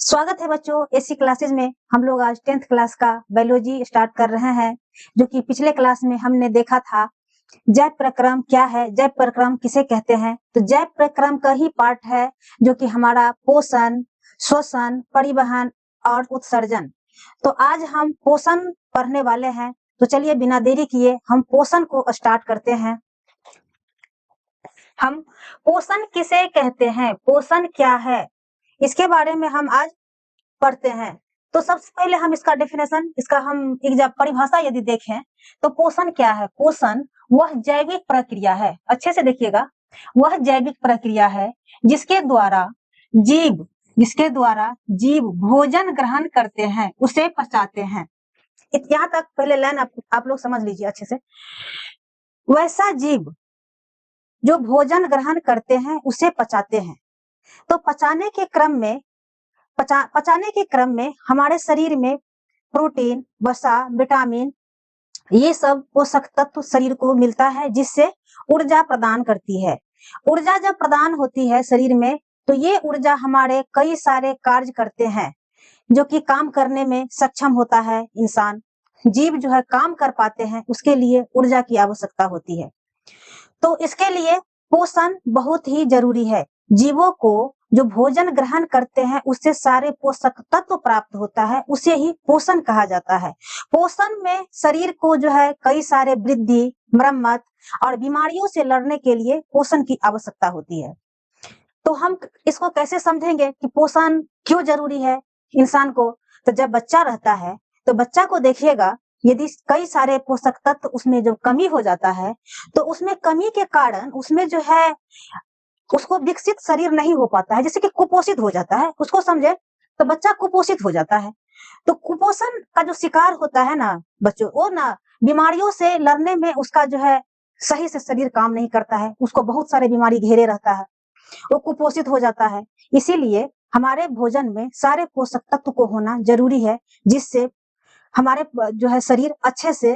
स्वागत है बच्चों। एसी क्लासेज में हम लोग आज 10th क्लास का बायोलॉजी स्टार्ट कर रहे हैं, जो कि पिछले क्लास में हमने देखा था जैव प्रक्रम क्या है, जैव प्रक्रम किसे कहते हैं। तो जैव प्रक्रम का ही पार्ट है जो कि हमारा पोषण, श्वसन, परिवहन और उत्सर्जन। तो आज हम पोषण पढ़ने वाले हैं। तो चलिए बिना देरी किए हम पोषण को स्टार्ट करते हैं। हम पोषण किसे कहते हैं, पोषण क्या है, इसके बारे में हम आज पढ़ते हैं। तो सबसे पहले हम इसका डेफिनेशन, इसका हम एक परिभाषा यदि देखें तो पोषण क्या है। पोषण वह जैविक प्रक्रिया है, अच्छे से देखिएगा, वह जैविक प्रक्रिया है जिसके द्वारा जीव भोजन ग्रहण करते हैं, उसे पचाते हैं। यहाँ तक पहले लाइन आप लोग समझ लीजिए अच्छे से। वैसा जीव जो भोजन ग्रहण करते हैं उसे पचाते हैं। तो पचाने के क्रम में हमारे शरीर में प्रोटीन, वसा, विटामिन, ये सब पोषक तत्व शरीर को मिलता है, जिससे ऊर्जा प्रदान करती है। ऊर्जा जब प्रदान होती है शरीर में, तो ये ऊर्जा हमारे कई सारे कार्य करते हैं, जो कि काम करने में सक्षम होता है इंसान। जीव जो है काम कर पाते हैं, उसके लिए ऊर्जा की आवश्यकता होती है। तो इसके लिए पोषण बहुत ही जरूरी है। जीवों को जो भोजन ग्रहण करते हैं उससे सारे पोषक तत्व प्राप्त होता है, उसे ही पोषण कहा जाता है। पोषण में शरीर को जो है कई सारे वृद्धि, मरम्मत और बीमारियों से लड़ने के लिए पोषण की आवश्यकता होती है। तो हम इसको कैसे समझेंगे कि पोषण क्यों जरूरी है इंसान को। तो जब बच्चा रहता है तो बच्चा को देखिएगा, यदि कई सारे पोषक तत्व उसमें जो कमी हो जाता है, तो उसमें कमी के कारण उसमें जो है उसको विकसित शरीर नहीं हो पाता है, जैसे कि कुपोषित हो जाता है। उसको समझे तो बच्चा कुपोषित हो जाता है। तो कुपोषण का जो शिकार होता है ना बच्चों, वो ना बीमारियों से लड़ने में उसका जो है सही से शरीर काम नहीं करता है, उसको बहुत सारे बीमारी घेरे रहता है, वो कुपोषित हो जाता है। इसीलिए हमारे भोजन में सारे पोषक तत्व को होना जरूरी है, जिससे हमारे जो है शरीर अच्छे से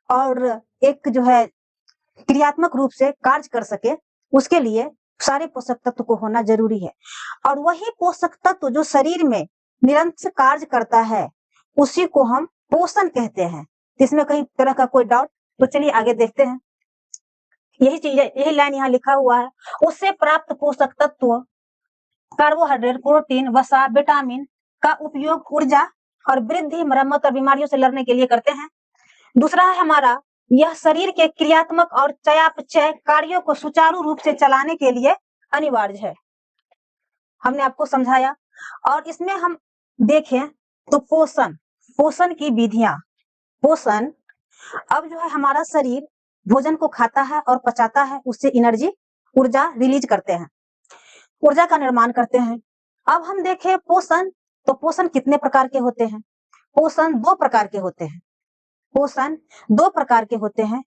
और एक जो है क्रियात्मक रूप से कार्य कर सके, उसके लिए सारे पोषक तत्व को होना जरूरी है। और वही पोषक तत्व जो शरीर में निरंतर कार्य करता है, उसी को हम पोषण कहते हैं। इसमें कई तरह का कोई डाउट? तो चलिए आगे देखते हैं। यही चीज, यही लाइन यहाँ लिखा हुआ है। उससे प्राप्त पोषक तत्व कार्बोहाइड्रेट, प्रोटीन, वसा, विटामिन का उपयोग ऊर्जा और वृद्धि, मरम्मत और बीमारियों से लड़ने के लिए करते हैं। दूसरा है हमारा, यह शरीर के क्रियात्मक और चयापचय कार्यों को सुचारू रूप से चलाने के लिए अनिवार्य है। हमने आपको समझाया। और इसमें हम देखें तो पोषण की विधियां। पोषण, अब जो है हमारा शरीर भोजन को खाता है और पचाता है, उससे एनर्जी, ऊर्जा रिलीज करते हैं, ऊर्जा का निर्माण करते हैं। अब हम देखें पोषण, तो पोषण कितने प्रकार के होते हैं। पोषण दो प्रकार के होते हैं। पोषण दो प्रकार के होते हैं।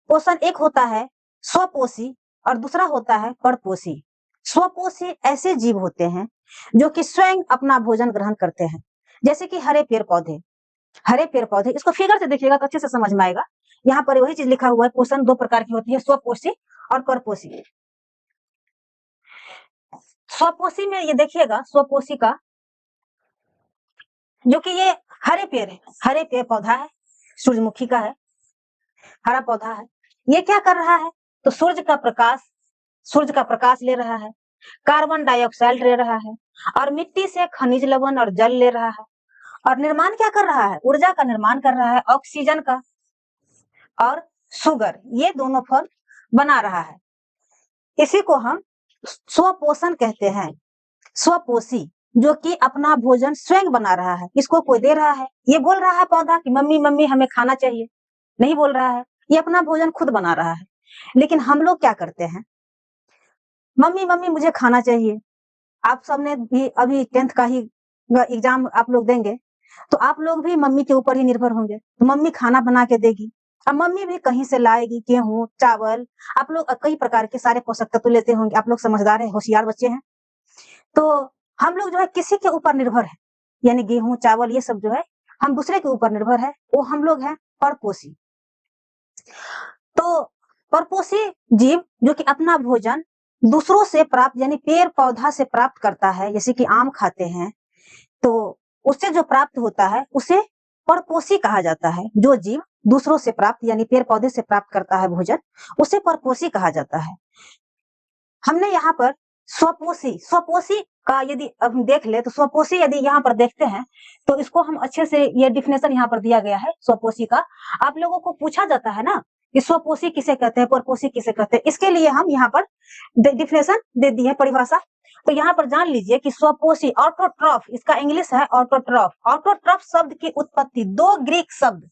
पोषण एक होता है स्वपोषी और दूसरा होता है परपोषी। स्वपोषी ऐसे जीव होते हैं जो कि स्वयं अपना भोजन ग्रहण करते हैं, जैसे कि हरे पेड़ पौधे। इसको फिगर से देखिएगा तो अच्छे से समझ में आएगा। यहाँ पर वही चीज लिखा हुआ है, पोषण दो प्रकार की होती है, स्वपोषी और परपोषी। स्वपोषी में ये देखिएगा, स्वपोषी का जो कि ये हरे पेड़ पौधा है, सूरजमुखी का है, हरा पौधा है। ये क्या कर रहा है, तो सूर्य का प्रकाश ले रहा है, कार्बन डाइऑक्साइड ले रहा है और मिट्टी से खनिज लवण और जल ले रहा है। और निर्माण क्या कर रहा है, ऊर्जा का निर्माण कर रहा है, ऑक्सीजन का और शुगर, ये दोनों फल बना रहा है। इसी को हम स्वपोषण कहते हैं। स्वपोषी, जो कि अपना भोजन स्वयं बना रहा है, इसको कोई दे रहा है। ये बोल रहा है पौधा कि मम्मी मम्मी हमें खाना चाहिए, नहीं बोल रहा है, ये अपना भोजन खुद बना रहा है। लेकिन हम लोग क्या करते हैं, मम्मी मम्मी मुझे खाना चाहिए। आप सबने भी अभी 10th का ही एग्जाम आप लोग देंगे, तो आप लोग भी मम्मी के ऊपर ही निर्भर होंगे। तो मम्मी खाना बना के देगी, अब मम्मी भी कहीं से लाएगी, गेहूं, चावल, आप लोग कई प्रकार के सारे पोषक तत्व लेते होंगे। आप लोग समझदार है, होशियार बच्चे हैं। तो हम लोग जो है किसी के ऊपर निर्भर है, यानी गेहूं, चावल, ये सब जो है हम दूसरे के ऊपर निर्भर है, वो हम लोग हैं परपोषी। तो परपोषी जीव जो कि अपना भोजन दूसरों से प्राप्त, यानी पेड़ पौधा से प्राप्त करता है, जैसे कि आम खाते हैं, तो उससे जो प्राप्त होता है उसे परपोषी कहा जाता है। जो जीव दूसरों से प्राप्त यानी पेड़ पौधे से प्राप्त करता है भोजन, उसे परपोषी कहा जाता है। हमने यहाँ पर स्वपोषी स्वपोषी का यदि हम देख ले तो स्वपोषी यदि यहाँ पर देखते हैं तो इसको हम अच्छे से, ये डिफिनेशन यहाँ पर दिया गया है स्वपोषी का। आप लोगों को पूछा जाता है ना कि स्वपोषी किसे कहते हैं, परपोषी किसे कहते हैं, इसके लिए हम यहाँ पर डिफिनेशन दे दी है, परिभाषा। तो यहाँ पर जान लीजिए कि स्वपोषी ऑटोट्रॉफ, इसका इंग्लिश है ऑटोट्रॉफ। ऑटोट्रॉफ शब्द की उत्पत्ति दो ग्रीक शब्द,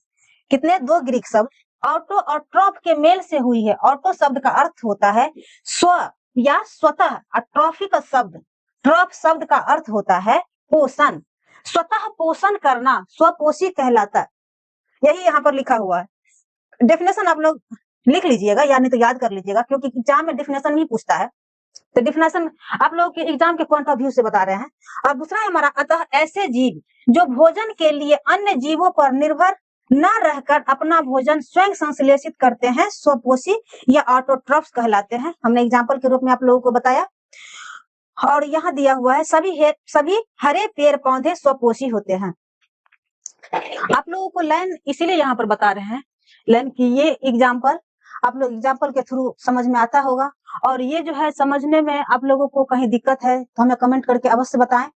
कितने, दो ग्रीक शब्द ऑटो और ट्रॉफ के मेल से हुई है। ऑटो शब्द का अर्थ होता है स्व या स्वतः, और ट्रॉफी का शब्द, ट्रॉफ शब्द का अर्थ होता है पोषण। स्वतः पोषण करना स्वपोषी कहलाता है। यही यहाँ पर लिखा हुआ है। डेफिनेशन आप लोग लिख लीजिएगा या नहीं तो याद कर लीजिएगा, क्योंकि एग्जाम में डेफिनेशन नहीं पूछता है, तो डेफिनेशन आप लोग के एग्जाम के पॉइंट ऑफ व्यू से बता रहे हैं। और दूसरा है हमारा, अतः ऐसे जीव जो भोजन के लिए अन्य जीवों पर निर्भर न रहकर अपना भोजन स्वयं संश्लेषित करते हैं, स्वपोषी या ऑटोट्रॉफ्स कहलाते हैं। हमने एग्जाम्पल के रूप में आप लोगों को बताया। और यहाँ दिया हुआ है सभी हरे पेड़ पौधे स्वपोषी होते हैं। आप लोगों को लाइन इसीलिए यहाँ पर बता रहे हैं, लाइन की ये एग्जाम्पल आप लोग एग्जाम्पल के थ्रू समझ में आता होगा। और ये जो है समझने में आप लोगों को कहीं दिक्कत है तो हमें कमेंट करके अवश्य बताएं।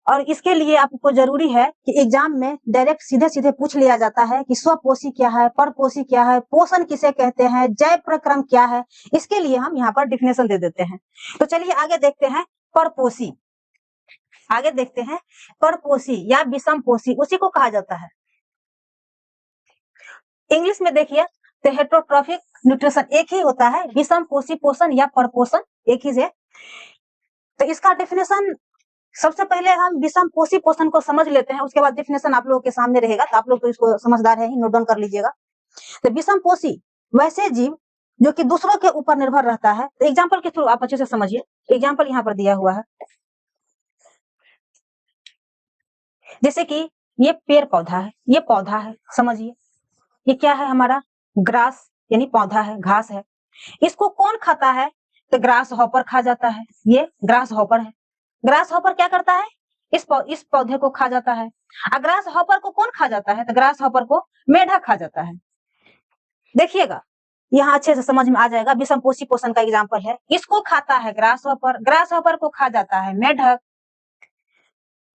और इसके लिए आपको जरूरी है कि एग्जाम में डायरेक्ट सीधे सीधे पूछ लिया जाता है कि स्वपोषी क्या है, परपोषी क्या है, पोषण किसे कहते हैं, जैव प्रक्रम क्या है। इसके लिए हम यहाँ पर डिफिनेशन दे देते हैं। तो चलिए आगे देखते हैं परपोषी। आगे देखते हैं परपोषी या विषमपोषी, उसी को कहा जाता है। इंग्लिश में देखिए तो हेटेरोट्रॉफिक न्यूट्रिशन एक ही होता है, विषमपोषी पोषण या परपोषण एक ही है। तो इसका डेफिनेशन सबसे पहले हम विषमपोषी पोषण को समझ लेते हैं, उसके बाद डेफिनेशन आप लोगों के सामने रहेगा, तो आप लोग तो इसको समझदार है ही, नोट डाउन कर लीजिएगा। तो विषमपोषी वैसे जीव जो कि दूसरों के ऊपर निर्भर रहता है। तो एग्जाम्पल के थ्रू आप अच्छे से समझिए। एग्जाम्पल यहाँ पर दिया हुआ है, जैसे कि ये पेड़ पौधा है, ये पौधा है, समझिए ये क्या है हमारा, ग्रास यानी पौधा है, घास है। इसको कौन खाता है, तो ग्रास हॉपर खा जाता है। ये ग्रास हॉपर है। ग्रास हॉपर क्या करता है, इस पौधे को खा जाता है। ग्रास हॉपर को कौन खा जाता है, तो ग्रास हॉपर को मेढक खा जाता है। देखिएगा यहाँ अच्छे से समझ में आ जाएगा। विषमपोषी पोषण का एग्जाम्पल है, इसको खाता है ग्रास हॉपर को खा जाता है मेढक।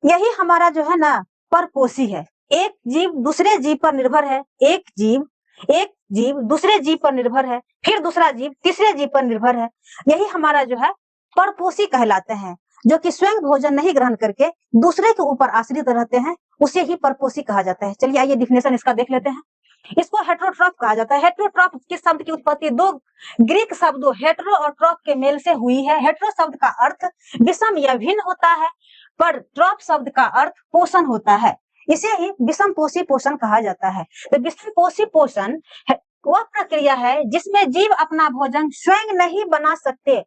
यही हमारा जो है ना परपोषी है। एक जीव दूसरे जीव पर निर्भर है, एक जीव दूसरे जीव पर निर्भर है, फिर दूसरा जीव तीसरे जीव पर निर्भर है। यही हमारा जो है परपोषी कहलाते हैं, जो कि स्वयं भोजन नहीं ग्रहण करके दूसरे के ऊपर आश्रित रहते हैं, उसे ही परपोषी कहा जाता है। चलिए आइए डिफिनेशन इसका देख लेते हैं। इसको हेटेरोट्रॉफ कहा जाता है। हेटेरोट्रॉफ किस शब्द की उत्पत्ति दो ग्रीक शब्दों हेटेरो और ट्रॉफ के मेल से हुई है। हेटेरो शब्द का अर्थ विषम या भिन्न होता है, पर ट्रॉफ शब्द का अर्थ पोषण होता है, इसे ही विषमपोषी पोषण कहा जाता है। तो विषमपोषी पोषण वह प्रक्रिया है जिसमें जीव अपना भोजन स्वयं नहीं बना सकते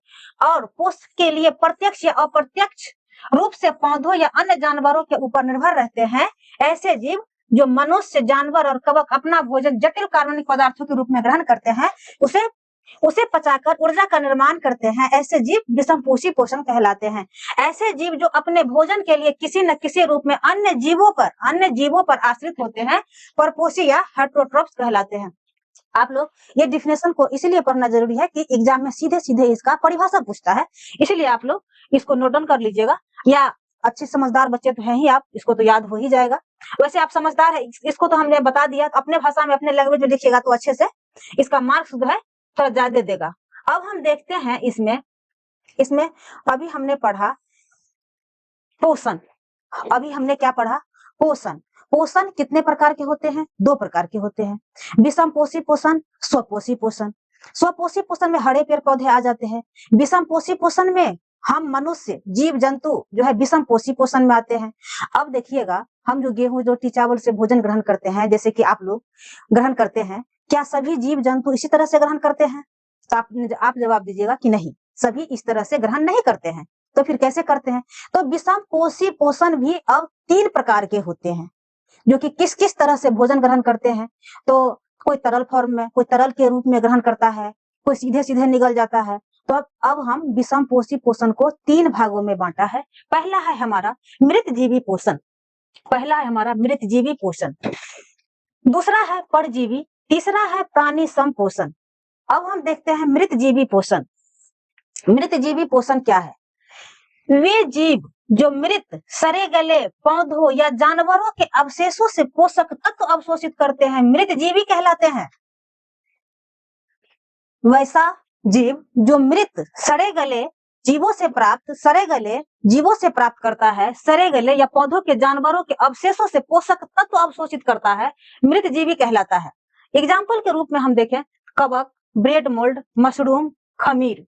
और पोषण के लिए प्रत्यक्ष या अप्रत्यक्ष रूप से पौधों या अन्य जानवरों के ऊपर निर्भर रहते हैं। ऐसे जीव जो मनुष्य, जानवर और कवक अपना भोजन जटिल कार्बनिक पदार्थों के रूप में ग्रहण करते हैं, उसे पचाकर ऊर्जा का निर्माण करते हैं, ऐसे जीव विषमपोषी पोषण कहलाते हैं। ऐसे जीव जो अपने भोजन के लिए किसी न किसी रूप में अन्य जीवों पर आश्रित होते हैं, परपोषी या हेटेरोट्रॉफ्स कहलाते हैं। आप लोग ये डिफिनेशन को इसलिए पढ़ना जरूरी है कि एग्जाम में सीधे सीधे इसका परिभाषा पूछता है, इसलिए आप लोग इसको नोट डाउन कर लीजिएगा। या अच्छे समझदार बच्चे तो हैं ही आप, इसको तो याद हो ही जाएगा। वैसे आप समझदार है, इसको तो हमने बता दिया, तो अपने भाषा में अपने लैंग्वेज में लिखिएगा तो अच्छे से इसका मार्क्स जो है थोड़ा ज्यादा देगा। अब हम देखते हैं इसमें अभी हमने पढ़ा पोषण। अभी हमने क्या पढ़ा, पोषण। पोषण कितने प्रकार के होते हैं, दो प्रकार के होते हैं, विषमपोषी पोषण, स्वपोषी पोषण। स्वपोषी पोषण में हरे पेड़ पौधे आ जाते हैं। विषमपोषी पोषण में हम मनुष्य, जीव जंतु जो है विषमपोषी पोषण में आते हैं। अब देखिएगा, हम जो गेहूं रोटी चावल से भोजन ग्रहण करते हैं, जैसे कि आप लोग ग्रहण करते हैं, क्या सभी जीव जंतु इसी तरह से ग्रहण करते हैं? तो आप जवाब दीजिएगा कि नहीं, सभी इस तरह से ग्रहण नहीं करते हैं। तो फिर कैसे करते हैं? तो विषमपोषी पोषण भी अब 3 प्रकार के होते हैं, जो कि किस किस तरह से भोजन ग्रहण करते हैं। तो कोई तरल फॉर्म में, कोई तरल के रूप में ग्रहण करता है, कोई सीधे सीधे निगल जाता है, तो अब हम विषम पोषी पोषण को 3 भागों में बांटा है। पहला है हमारा मृतजीवी पोषण, पहला है हमारा मृतजीवी पोषण, दूसरा है परजीवी, तीसरा है प्राणी संपोषण। अब हम देखते हैं मृतजीवी पोषण। मृतजीवी पोषण क्या है? वे जीव जो मृत सड़े गले पौधों या जानवरों के अवशेषों से पोषक तत्व अवशोषित करते हैं, मृतजीवी कहलाते हैं। वैसा जीव जो मृत सड़े गले जीवों से प्राप्त करता है, सड़े गले या पौधों के जानवरों के अवशेषों से पोषक तत्व अवशोषित करता है, मृतजीवी कहलाता है। एग्जाम्पल के रूप में हम देखें कवक, ब्रेड मोल्ड, मशरूम, खमीर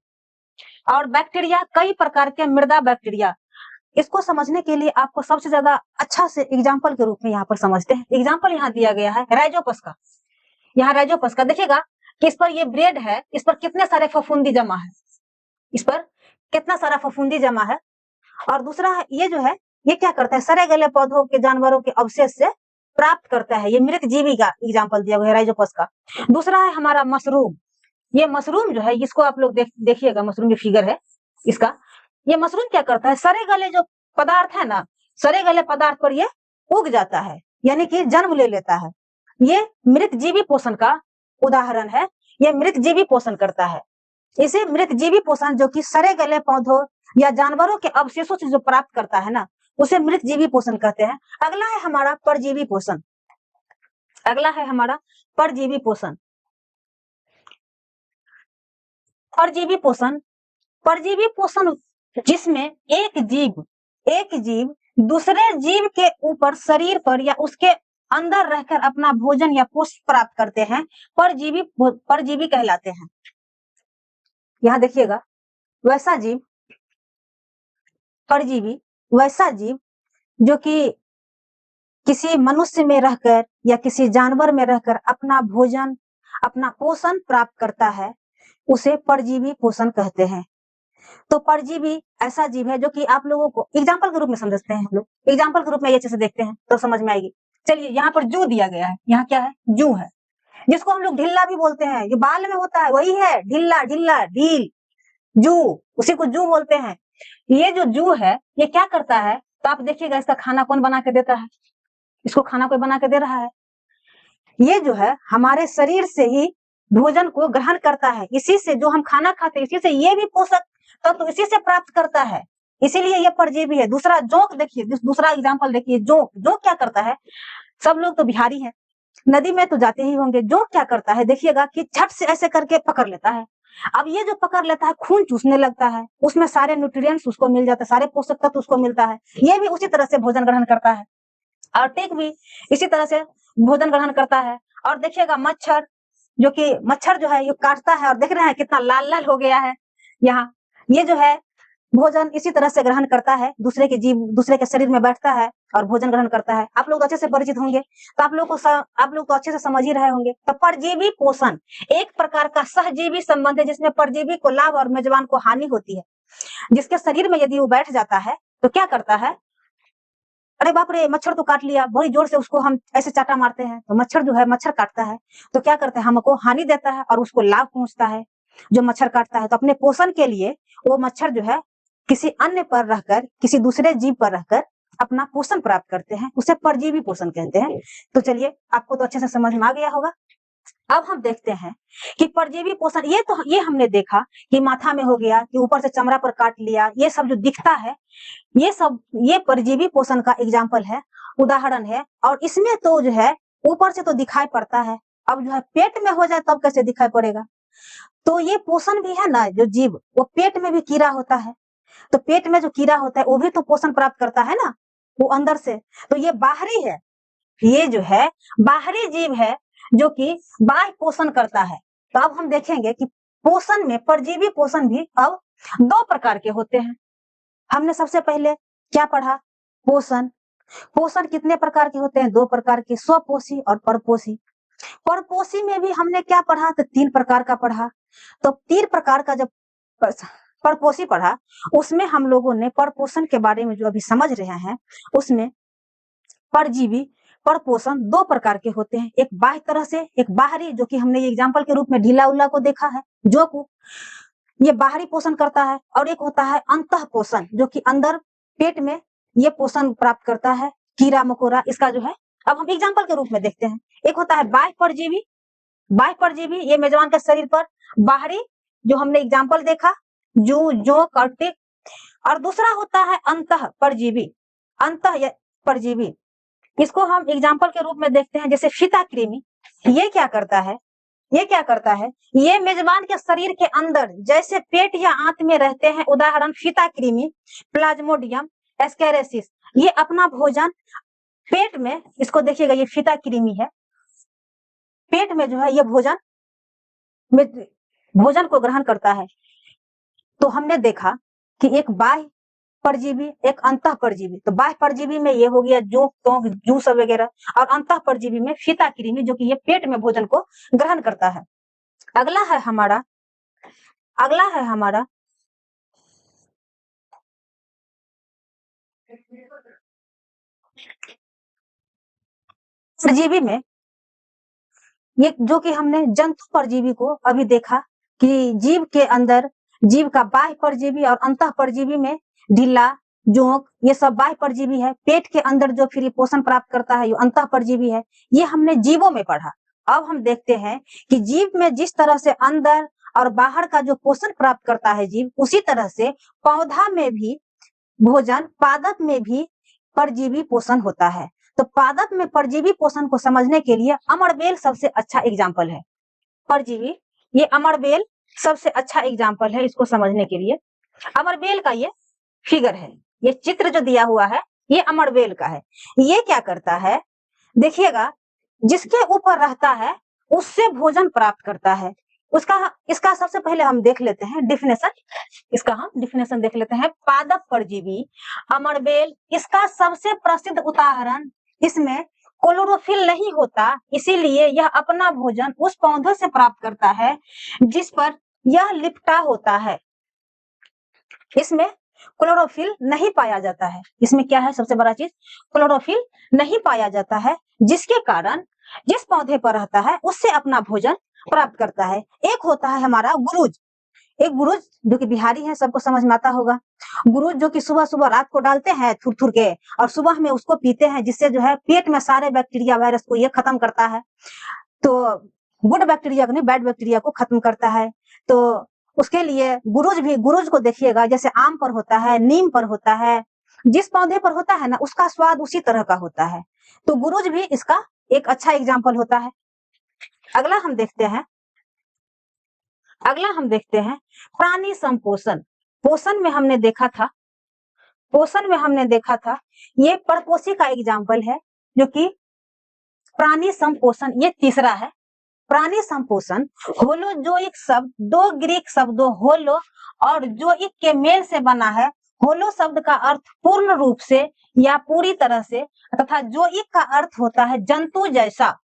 और बैक्टीरिया, कई प्रकार के मृदा बैक्टीरिया। इसको समझने के लिए आपको सबसे ज्यादा अच्छा से एग्जाम्पल के रूप में यहाँ पर समझते हैं। एग्जाम्पल यहाँ दिया गया है राइजोपस का। यहाँ राइजोपस का देखिएगा कि इस पर ये ब्रेड है, इस पर कितने सारे फफूंदी जमा है, इस पर कितना सारा फफूंदी जमा है। और दूसरा है ये जो है ये क्या करता है, सड़े गले पौधों के जानवरों के अवशेष से प्राप्त करता है। ये मृत जीवी का एग्जाम्पल दिया गया है राइजोपस का। दूसरा है हमारा मशरूम। ये मशरूम जो है इसको आप लोग देखिएगा, मशरूम की फिगर है इसका। ये मशरूम क्या करता है, सड़े गले जो पदार्थ है ना, सड़े गले पदार्थ पर ये उग जाता है, यानी कि जन्म ले लेता है। ये मृत जीवी पोषण का उदाहरण है। ये मृत जीवी पोषण करता है। इसे मृत जीवी पोषण जो कि सड़े गले पौधों या जानवरों के अवशेषों से जो प्राप्त करता है ना, उसे मृत जीवी पोषण कहते हैं। अगला है हमारा परजीवी पोषण। अगला है हमारा परजीवी पोषण। परजीवी पोषण, परजीवी पोषण जिसमें एक जीव दूसरे जीव के ऊपर, शरीर पर या उसके अंदर रहकर अपना भोजन या पोषण प्राप्त करते हैं, परजीवी कहलाते हैं। यहाँ देखिएगा वैसा जीव, परजीवी वैसा जीव जो कि किसी मनुष्य में रहकर या किसी जानवर में रहकर अपना भोजन, अपना पोषण प्राप्त करता है, उसे परजीवी पोषण कहते हैं। तो परजीवी ऐसा जीव है जो कि आप लोगों को एग्जाम्पल के रूप में समझते हैं। हम लोग एग्जाम्पल के रूप में ये चीजें देखते हैं तो समझ में आएगी। चलिए यहाँ पर जू दिया गया है, यहाँ क्या है, जू है, जिसको हम लोग ढिल्ला भी बोलते हैं। जो बाल में होता है वही है ढिल्ला, ढील, जू, उसी को जू बोलते हैं। ये जो जू है ये क्या करता है, तो आप देखिएगा इसका खाना कौन बना के देता है, इसको खाना कोई बना के दे रहा है। ये जो है हमारे शरीर से ही भोजन को ग्रहण करता है, इसी से जो हम खाना खाते हैं इसी से ये भी पोषक तत्व इसी से प्राप्त करता है, इसीलिए ये परजीवी है। दूसरा जोंक देखिए, दूसरा एग्जाम्पल देखिए, जोंक क्या करता है, सब लोग तो बिहारी हैं, नदी में तो जाते ही होंगे। जोंक क्या करता है देखिएगा कि झट से ऐसे करके पकड़ लेता है। अब ये जो पकड़ लेता है खून चूसने लगता है, उसमें सारे न्यूट्रिएंट्स उसको मिल जाता है, सारे पोषक तत्व उसको मिलता है। ये भी उसी तरह से भोजन ग्रहण करता है और टेक भी इसी तरह से भोजन ग्रहण करता है। और देखिएगा मच्छर, जो कि मच्छर जो है ये काटता है और देख रहे हैं कितना लाल लाल हो गया है यहाँ। ये जो है भोजन इसी तरह से ग्रहण करता है, दूसरे के शरीर में बैठता है और भोजन ग्रहण करता है। आप लोग तो अच्छे से परिचित होंगे, तो आप लोग तो अच्छे से समझ ही रहे होंगे। तो परजीवी पोषण एक प्रकार का सहजीवी संबंध है जिसमें परजीवी को लाभ और मेजबान को हानि होती है। जिसके शरीर में यदि वो बैठ जाता है तो क्या करता है, अरे बाप रे मच्छर तो काट लिया, बड़ी जोर से उसको हम ऐसे चाटा मारते हैं तो मच्छर जो है मच्छर काटता है तो क्या करता है, हमको हानि देता है और उसको लाभ पहुंचता है जो मच्छर काटता है। तो अपने पोषण के लिए वो मच्छर जो है किसी अन्य पर रहकर, किसी दूसरे जीव पर रहकर अपना पोषण प्राप्त करते हैं, उसे परजीवी पोषण कहते हैं। तो चलिए आपको तो अच्छे से समझ में आ गया होगा। अब हम देखते हैं कि परजीवी पोषण, ये हमने देखा कि माथा में हो गया, कि ऊपर से चमड़ा पर काट लिया, ये सब जो दिखता है ये परजीवी पोषण का एग्जाम्पल है, उदाहरण है। और इसमें तो जो है ऊपर से तो दिखाई पड़ता है, अब जो है पेट में हो जाए तब कैसे दिखाई पड़ेगा। तो ये पोषण भी है ना, जो जीव वो पेट में भी कीड़ा होता है, तो पेट में जो कीड़ा होता है वो भी तो पोषण प्राप्त करता है ना, वो अंदर से। तो ये बाहरी है, ये जो है बाहरी जीव है जो कि बाह्य पोषण करता है। तो अब हम देखेंगे कि पोषण में परजीवी पोषण भी अब 2 प्रकार के होते हैं। हमने सबसे पहले क्या पढ़ा, पोषण कितने प्रकार के होते हैं, 2 प्रकार के, स्वपोषी और परपोषी। परपोषी में भी हमने क्या पढ़ा, तो 3 प्रकार का पढ़ा। तो 3 प्रकार का जब परपोषी पढ़ा उसमें हम लोगों ने परपोषण के बारे में जो अभी समझ रहे हैं उसमें परजीवी परपोषण 2 प्रकार के होते हैं, एक बाह्य तरह से, एक बाहरी, जो कि हमने ये एग्जाम्पल के रूप में ढीला उल्ला को देखा है, जो को ये बाहरी पोषण करता है, और एक होता है अंतः पोषण, जो कि अंदर पेट में ये पोषण प्राप्त करता है, कीड़ा मकोड़ा इसका जो है। अब हम एग्जाम्पल के रूप में देखते हैं। एक होता है बाह्य परजीवी, बाह्य परजीवी ये मेजबान के शरीर पर बाहरी, जो हमने एग्जाम्पल देखा, जू, जोंक और टिक। और दूसरा होता है अंतः परजीवी, अंतः परजीवी, इसको हम एग्जाम्पल के रूप में देखते हैं, जैसे फीता कृमि। ये क्या करता है, ये क्या करता है, ये मेजबान के शरीर के अंदर जैसे पेट या आंत में रहते हैं, उदाहरण फीता कृमि, प्लाज्मोडियम एस्केरेसिस, ये अपना भोजन पेट में, इसको देखिएगा ये फीता कृमि है, पेट में जो है ये भोजन को ग्रहण करता है। तो हमने देखा कि एक बाह्य परजीवी, एक अंतः परजीवी। तो बाह्य परजीवी में ये हो गया जोंक, तोंक, जूस वगैरह, और अंतः परजीवी में फीता कृमि, जो कि ये पेट में भोजन को ग्रहण करता है। अगला है हमारा परजीवी में ये, जो कि हमने जंतु परजीवी को अभी देखा कि जीव के अंदर, जीव का बाह्य परजीवी और अंतः परजीवी में ढीला, जोंक, ये सब बाह्य परजीवी है। पेट के अंदर जो फिर पोषण प्राप्त करता है, ये अंतः परजीवी है। ये हमने जीवों में पढ़ा। अब हम देखते हैं कि जीव में जिस तरह से अंदर और बाहर का जो पोषण प्राप्त करता है जीव, उसी तरह से पौधा में भी भोजन, पादप में भी परजीवी पोषण होता है। तो पादप में परजीवी पोषण को समझने के लिए अमरबेल सबसे अच्छा एग्जाम्पल है। परजीवी, ये अमरबेल सबसे अच्छा एग्जाम्पल है इसको समझने के लिए। अमरबेल का ये फिगर है, ये चित्र जो दिया हुआ है, ये अमरबेल का है। ये क्या करता है, देखिएगा, जिसके ऊपर रहता है उससे भोजन प्राप्त करता है। इसका सबसे पहले हम देख लेते हैं डिफिनेशन, इसका हम डिफिनेशन देख लेते हैं। पादप परजीवी अमरबेल, इसका सबसे प्रसिद्ध उदाहरण, इसमें क्लोरोफिल नहीं होता, इसीलिए यह अपना भोजन उस पौधों से प्राप्त करता है जिस पर यह लिपटा होता है। इसमें क्लोरोफिल नहीं पाया जाता है। इसमें क्या है, सबसे बड़ा चीज, क्लोरोफिल नहीं पाया जाता है, जिसके कारण जिस पौधे पर रहता है उससे अपना भोजन प्राप्त करता है। एक होता है हमारा गुरुज, एक गुरुज जो कि बिहारी है, सबको समझ में आता होगा। गुरुज जो कि सुबह सुबह रात को डालते हैं थुर थुर के, और सुबह में उसको पीते हैं, जिससे जो है पेट में सारे बैक्टीरिया वायरस को ये खत्म करता है। तो गुड बैक्टीरिया को नहीं, बैड बैक्टीरिया को खत्म करता है। तो उसके लिए गुरुज को देखिएगा, जैसे आम पर होता है, नीम पर होता है, जिस पौधे पर होता है ना, उसका स्वाद उसी तरह का होता है। तो गुरुज भी इसका एक अच्छा एग्जाम्पल होता है। अगला हम देखते हैं प्राणी संपोषण। पोषण में हमने देखा था ये परपोषी का एग्जाम्पल है, जो कि प्राणी संपोषण ये तीसरा है। प्राणी संपोषण, होलोजोइक शब्द दो ग्रीक शब्दों होलो और जोइक के मेल से बना है। होलो शब्द का अर्थ पूर्ण रूप से या पूरी तरह से, तथा जोइक का अर्थ होता है जंतु जैसा।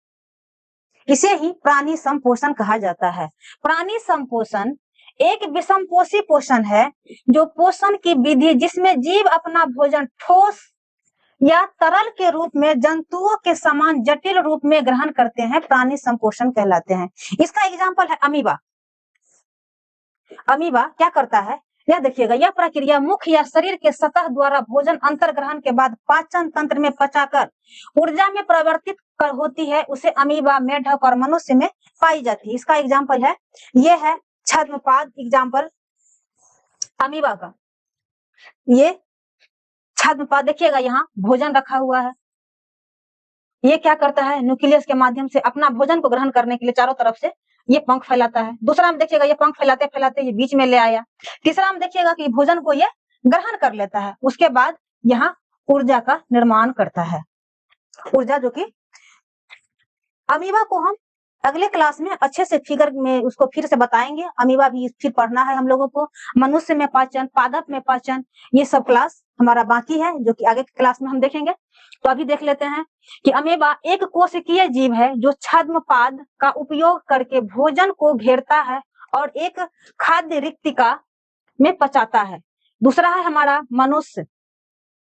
इसे ही प्राणी संपोषण कहा जाता है। प्राणी संपोषण एक विषमपोषी पोषण है, जो पोषण की विधि जिसमें जीव अपना भोजन ठोस या तरल के रूप में जंतुओं के समान जटिल रूप में ग्रहण करते हैं, प्राणी संपोषण कहलाते हैं। इसका एग्जाम्पल है अमीबा। अमीबा क्या करता है, यह देखिएगा, यह प्रक्रिया मुख या शरीर के सतह द्वारा भोजन अंतर्ग्रहण के बाद पाचन तंत्र में पचाकर ऊर्जा में परिवर्तित होती है, उसे अमीबा, मेढक और मनुष्य में पाई जाती है। इसका एग्जाम्पल है, ये है छद्मपाद, एग्जाम्पल अमीबा का। ये छद्मपाद देखिएगा, यहाँ भोजन रखा हुआ है। ये क्या करता है, न्यूक्लियस के माध्यम से अपना भोजन को ग्रहण करने के लिए चारों तरफ से ये पंख फैलाता है। दूसरा हम देखिएगा, ये पंख फैलाते फैलाते ये बीच में ले आया। तीसरा हम देखिएगा कि भोजन को ये ग्रहण कर लेता है, उसके बाद यहाँ ऊर्जा का निर्माण करता है। ऊर्जा जो कि अमीबा को हम अगले क्लास में अच्छे से फिगर में उसको फिर से बताएंगे। अमीबा भी फिर पढ़ना है हम लोगों को। मनुष्य में पाचन, पादप में पाचन, ये सब क्लास हमारा बाकी है, जो कि आगे के क्लास में हम देखेंगे। तो अभी देख लेते हैं कि अमीबा एक कोशिकीय जीव है, जो छद्मपाद का उपयोग करके भोजन को घेरता है और एक खाद्य रिक्तिका में पचाता है। दूसरा है हमारा मनुष्य।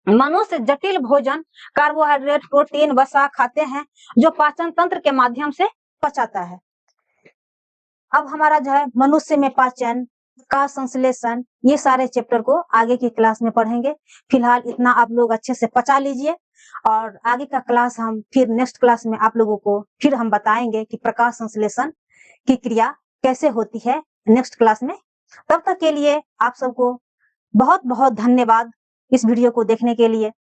मनुष्य जटिल भोजन, कार्बोहाइड्रेट, प्रोटीन, वसा खाते हैं, जो पाचन तंत्र के माध्यम से पचाता है। अब हमारा जो है मनुष्य में पाचन, प्रकाश संश्लेषण, ये सारे चैप्टर को आगे की क्लास में पढ़ेंगे। फिलहाल इतना आप लोग अच्छे से पचा लीजिए और आगे का क्लास हम फिर नेक्स्ट क्लास में आप लोगों को फिर हम बताएंगे कि प्रकाश संश्लेषण की क्रिया कैसे होती है नेक्स्ट क्लास में। तब तक के लिए आप सबको बहुत बहुत धन्यवाद इस वीडियो को देखने के लिए।